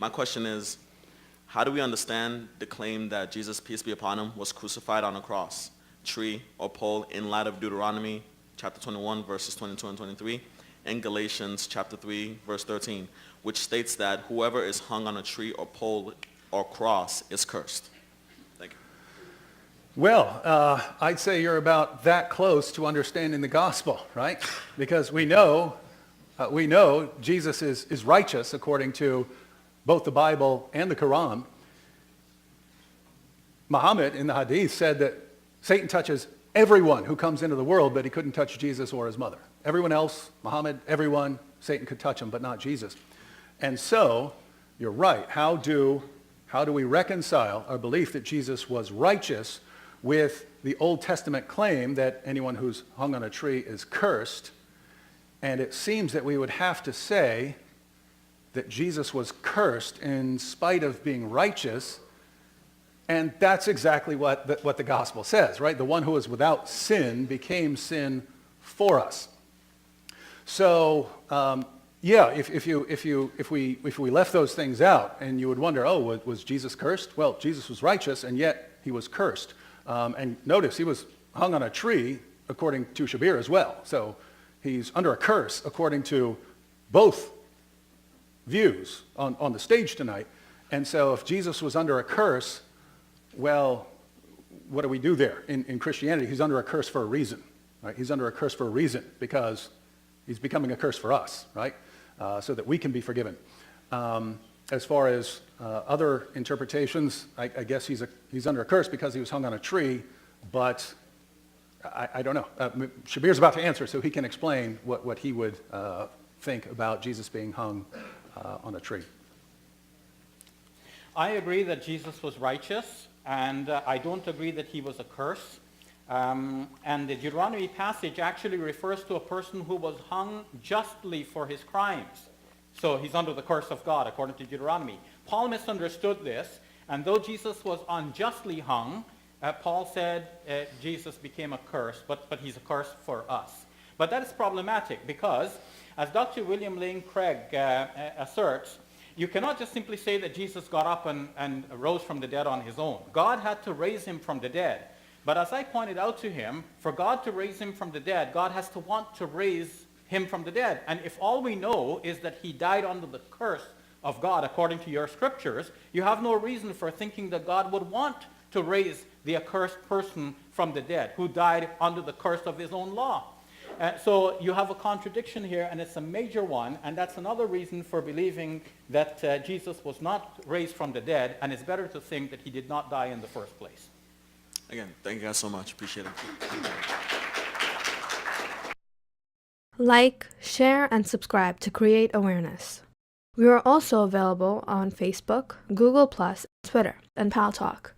My question is, how do we understand the claim that Jesus, peace be upon him, was crucified on a cross, tree, or pole in light of Deuteronomy chapter 21, verses 22 and 23, and Galatians chapter 3, verse 13, which states that whoever is hung on a tree or pole or cross is cursed? Thank you. Well, I'd say you're about that close to understanding the gospel, right? Because we know Jesus is righteous according to both the Bible and the Quran. Muhammad in the Hadith said that Satan touches everyone who comes into the world, but he couldn't touch Jesus or his mother. Everyone else, Muhammad, everyone, Satan could touch him, but not Jesus. And so, you're right. How do we reconcile our belief that Jesus was righteous with the Old Testament claim that anyone who's hung on a tree is cursed? And it seems that we would have to say that Jesus was cursed in spite of being righteous, and that's exactly what the gospel says, right? The one who is without sin became sin for us. So, if we left those things out, and you would wonder, oh, was Jesus cursed? Well, Jesus was righteous, and yet he was cursed. And notice he was hung on a tree, according to Shabir as well. So he's under a curse, according to both views on the stage tonight. And so if Jesus was under a curse, well, what do we do there? In Christianity, he's under a curse for a reason, right? He's under a curse for a reason because he's becoming a curse for us, right? So that we can be forgiven. As far as other interpretations, I guess he's under a curse because he was hung on a tree, but I don't know. Shabir's about to answer, so he can explain what he would think about Jesus being hung on a tree. I agree that Jesus was righteous, and I don't agree that he was a curse. And the Deuteronomy passage actually refers to a person who was hung justly for his crimes. So he's under the curse of God, according to Deuteronomy. Paul misunderstood this, and though Jesus was unjustly hung, Paul said Jesus became a curse, but he's a curse for us. But that is problematic because, as Dr. William Lane Craig asserts, you cannot just simply say that Jesus got up and rose from the dead on his own. God had to raise him from the dead. But as I pointed out to him, for God to raise him from the dead, God has to want to raise him from the dead. And if all we know is that he died under the curse of God, according to your scriptures, you have no reason for thinking that God would want to raise the accursed person from the dead, who died under the curse of his own law. So you have a contradiction here, and it's a major one, and that's another reason for believing that Jesus was not raised from the dead, and it's better to think that he did not die in the first place. Again, thank you guys so much. Appreciate it. Like, share, and subscribe to create awareness. We are also available on Facebook, Google+, Twitter, and Paltalk.